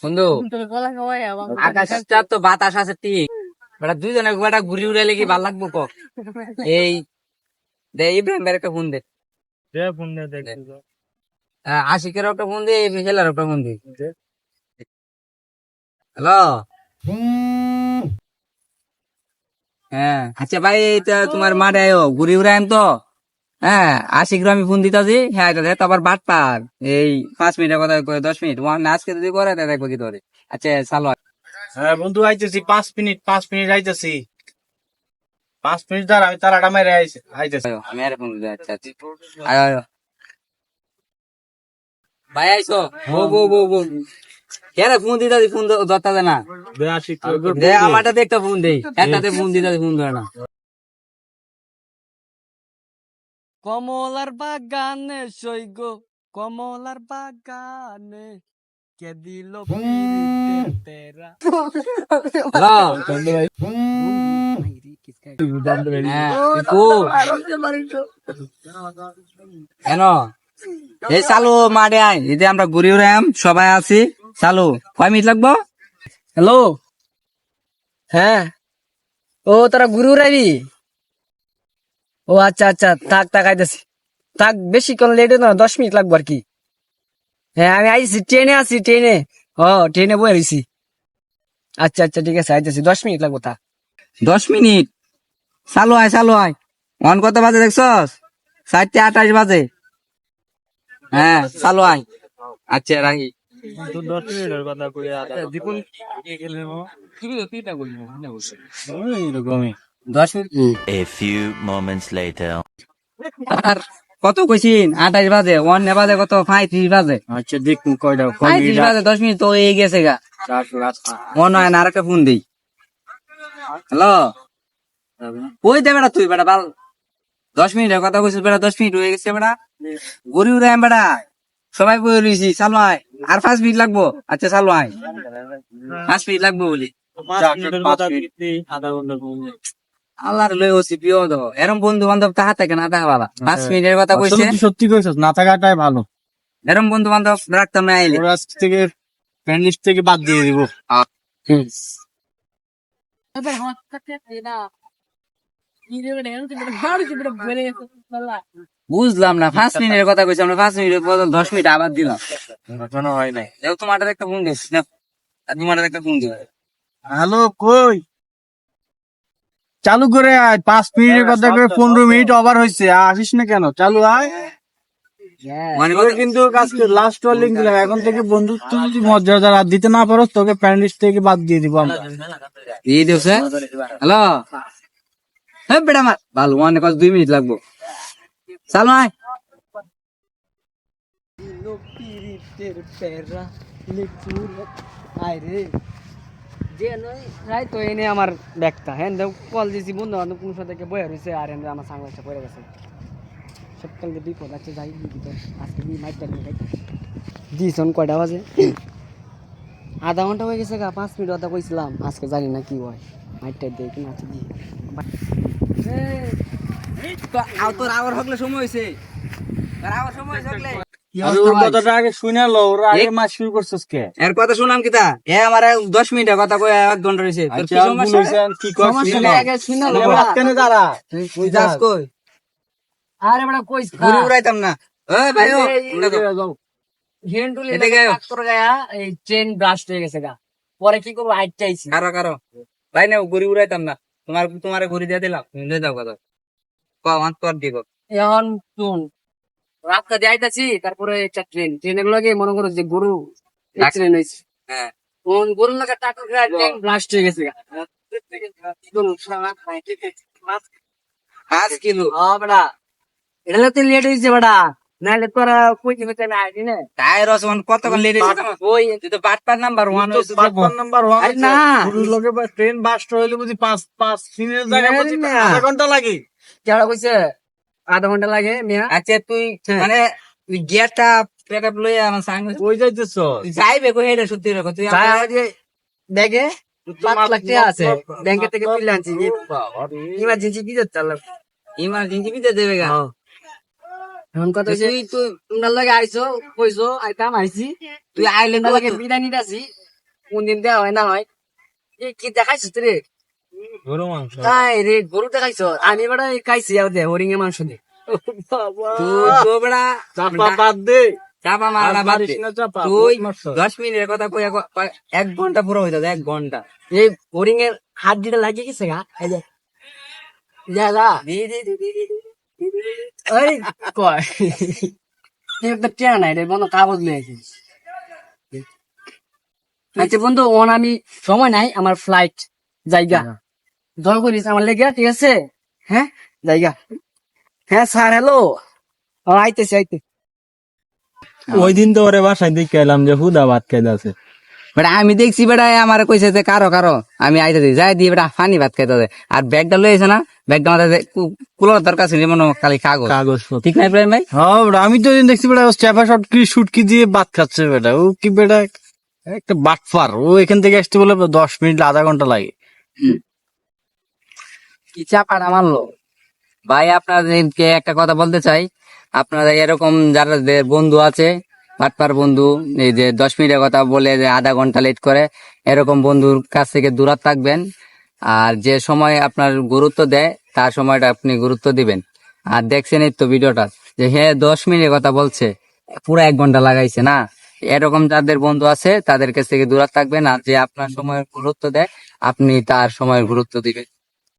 বন্ধু আকাশটা তো বাতাস আছে ঠিক বেটা দুইজনে বেটা ঘুরি উড়াইলে কি ভাল লাগবো ক এই দে ইব্রাহিম ভাইয়ের একটা ফোন দে আশিকের একটা ফোন দে মিশেলের একটা ফোন দে হ্যালো হ্যাঁ আচ্ছা ভাই এইটা তোমার মাঠে আয়ো ঘুরি উড়াইম তো হ্যাঁ আশিক আমি ফোন দিতাছি হ্যাঁ এটা তো আবার বাট পার এই 5 মিনিটের কথা করে 10 মিনিট আজকে যদি করে তাহলে দেখবো কি ধরে আচ্ছা চালো হ্যাঁ বন্ধু আইতেছি 5 মিনিট আইতেছি 5 মিনিট ধর আমি তারাটা মেরে আইতেছি। আমি আর ফোন দিতে আচ্ছা আচ্ছা আয় আয় ভাই আইসো বো বো বো বো কেন ফোন দিতাছি ফোন ধরতা দে না দে আমারটাতে একটা ফোন দেই একটাতে ফোন দিতাছি ফোন ধরে না কমলার বাগানে সৈগ কমলার বাগানে কে দিল তেরা কেন এই চালু মাঠে আয় এই যে আমরা ঘুরি উড়াম সবাই আছি চালু 5 মিনিট লাগবো হ্যালো হ্যাঁ ও তোরা ঘুরে উড়াইবি ও আচ্ছা আচ্ছা থাক থাক আইতেছি থাক বেশিক্ষণ লেট না 10 মিনিট লাগবো আর কি হ্যাঁ আমি আইছি ট্রেনে আছি ট্রেনে ট্রেনে বয়ে রয়েছি আচ্ছা আচ্ছা ঠিক আছে আইতেছি 10 মিনিট লাগবো থাক 10 মিনিট চালু আয় অন কত বাজে দেখছস 4:28 বাজে হ্যাঁ চালু আয় আচ্ছা রাখি 10 মিনিটের কথা কই দীপুন এরকমই 10 minute A few moments later. আর কত কইছিন 28 বাজে অন বাজে কত 35 বাজে আচ্ছা দেখুন কয়টা 35 বাজে 10 মিনিট তো এই গেছে গা মনে হয় না আরেকটা ফোন দেই হ্যালো ওই দে বেটা তুই বেটা বাল 10 মিনিটের কথা কইছিস বেটা 10 মিনিট হয়ে গেছে বেটা গড়ি উড়াই বেটা সবাই বই রইছি চালু আয় আর 5 মিনিট লাগবো আচ্ছা চালু আয় 5 মিনিট লাগবো বলি আল্লাহর লই ওসি পিও দো এরম বন্ধু বান্ধব তাহা থাকে না তাহা বাবা 5 মিনিটের কথা কইছে সত্যি কইছস না থাকাটাই ভালো। এরম বন্ধু বান্ধব রাখতাম না আইলে ওরা আজ থেকে ফ্রেন্ড লিস্ট থেকে বাদ দিয়ে দিব। বুঝলাম না 5 মিনিটের কথা কইছি আমরা 5 মিনিটের বদল 10 মিনিট আবার দিলাম এখনো হয় নাই। দেখো তোমার একটা ফোন দিস না তোমার একটা ফোন দিও হ্যালো কই চালু করে আয় 5 মিনিটের কথা কই 15 মিনিট ওভার হইছে আসিস না কেন চালু আয় মানে তোকে কিন্তু আজকে লাস্ট ওয়ার্নিং দিলাম এখন থেকে বন্ধুত্ব যদি মর্যাদা আর দিতে না পারো তোকে ফ্রেন্ড লিস্ট থেকে বাদ দিয়ে দিব আমরা। এই দিওছে হ্যালো হ্যাঁ বেটা মার ভালো মানে কত 2 মিনিট লাগবো চালু আয় তো এনে আমার ব্যাগটা হ্যাঁ কল দিয়েছি বন্ধু বান্ধব কোন সাথে বয়ে রয়েছে আর এনে আমার সাংবাদিকটা পড়ে গেছে সবকালকে বিপদ আছে যাই দিবি তো আজকে মাইকটা নিয়ে দিয়েছেন কয়টা বাজে আধা ঘন্টা হয়ে গেছে গা 5 মিনিট কথা কইছিলাম আজকে জানি না কি হয় মাইকটা দিয়ে কিনা আছে দিয়ে তোর আবার হকলে সময় হয়েছে তোর আবার সময় হয়েছে আরে ওর কথাটা আগে শুনে লো ওর আগে মাস শুরু করছস কে এর কথা শুনাম কিতা এ আমার 10 মিনিটের কথা কই 1 ঘন্টা রইছে তোর কি সমস্যা কি কর সমস্যা নেই আগে শুনে লো কেন দাঁড়া তুই যাস কই আরে বড় কইস ঘুরে উড়াইতাম না এই ভাই ও হেন্ডুলি এদিকে আয়। তোর গায়া এই চেন ব্রাস্ট হয়ে গেছে গা পরে কি করব হাইট চাইছি কারো ভাই না ঘুরে উড়াইতাম না তোমার ঘুরে দিয়ে দিলাম তুমি লয়ে যাও কথা কম তোর দিব এখন শুন রাস্তা দিয়ে আইতাছি তারপরে একটা ট্রেন এগুলো গিয়ে মনে করো যে গরু অ্যাক্সিডেন্ট হয়েছে হ্যাঁ কোন গরু লাগা টাকা ট্রেন ব্লাস্ট হয়ে গেছে গা 5 কিলো বেটা এটা তো লেট হয়েছে বেটা নাহলে তোরা কই দিবে আমি আইডি না তাই রসমান কতক্ষণ লেট হয়েছে ওই তুই তো বাটপার নাম্বার 1 হইছিস নাম্বার 1 আরে না। পুরো লোকে ট্রেন বাস্ট হইলে বুঝি 5 মিনিটের জায়গায় বুঝি না। আধা ঘন্টা লাগে। কেডা কইছে আধা ঘন্টা লাগে মিয়া আচ্ছা তুই হ্যাঁ। মানে তুই গেটটা পেকআপ লইয়া আমার সঙ্গে কই যাইতেছ তুই যাইবে কই এটা সত্যি রাখো তুই তাই আজকে ব্যাগে 5 লাখ টাকা আছে ব্যাংকে থেকে তুলে আনছি ইমার্জেন্সি কি যাচ্ছে ইমার্জেন্সি বিতে দেবে গা এখন কথা হইছে তুই তুই তোমরা লাগে আইছো কইছো আইতাম আইছি তুই আইলে তোমরা লাগে বিদায় নিতাছি কোন দিন দেওয়া হয় না হয় কি দেখাইছিস রে গরু মাংস তাই রে গরু দেখাইছ আমি বেড়া খাইছি আর দে হরিং এর মাংস দে তুই তো বেটা চাপা বাদ দে চাপা মারা আর বাদ মারিস দে। না চাপা, তুই বহুত মারছস। 10 মিনিটের কথা কই 1 ঘন্টা পুরো হইতো 1 ঘন্টা। এই হরিং এর হাড্ডিটা লাগিয়ে গেছে গা এই যে যা যা দি দি দি দি দি দি। এই কয় তুই একটা ট্রেন নাই রে বন্ধু কাগজ নিয়ে আসিস আচ্ছা বন্ধু ওন আমি সময় নাই আমার ফ্লাইট জায়গা দয়া করিস আমার লেগে ঠিক আছে হ্যাঁ জায়গা হ্যাঁ স্যার হ্যালো আইতেছি আইতে ওই দিন তো ওরে বাসায় দেখে এলাম যে হুদা ভাত খাইতে আছে। বেটা আমি দেখছি বেটা আমার কইছে যে কারো কারো আমি আইতেছি যাই দিয়ে বেটা ফানি ভাত খাইতে হবে। আর ব্যাগটা লই এসে না ব্যাগটা আমাদের কুলোর দরকার ছিল মনে হয় খালি কাগজ কাগজ ঠিক নাই ইব্রাহিম ভাই? হ্যাঁ বেটা, আমি তো ওই দিন দেখছি বেটা ও চাপা শটকি শুটকি দিয়ে ভাত খাচ্ছে বেটা। ও কি বেটা একটা বাটফার। ও এখান থেকে আসতে বলে 10 মিনিট আধা ঘন্টা লাগে। কি চাপাটা মারলো ভাই। আপনাদেরকে একটা কথা বলতে চাই, আপনারা এরকম যারা বন্ধু আছে বাটপার বন্ধু, এই যে 10 মিনিটের কথা বলে যে আধা ঘন্টা লেট করে, এরকম বন্ধুর কাছ থেকে দূরে থাকবেন। আর যে সময় আপনার গুরুত্ব দেয় তার সময়টা আপনি গুরুত্ব দিবেন। আর দেখছেন এই তো ভিডিওটা যে হ্যাঁ 10 মিনিটের কথা বলছে পুরো 1 ঘন্টা লাগাইছে না। এরকম যাদের বন্ধু আছে তাদের কাছ থেকে দূরে থাকবেন। আর যে আপনার সময়ের গুরুত্ব দেয় আপনি তার সময়ের গুরুত্ব দিবেন।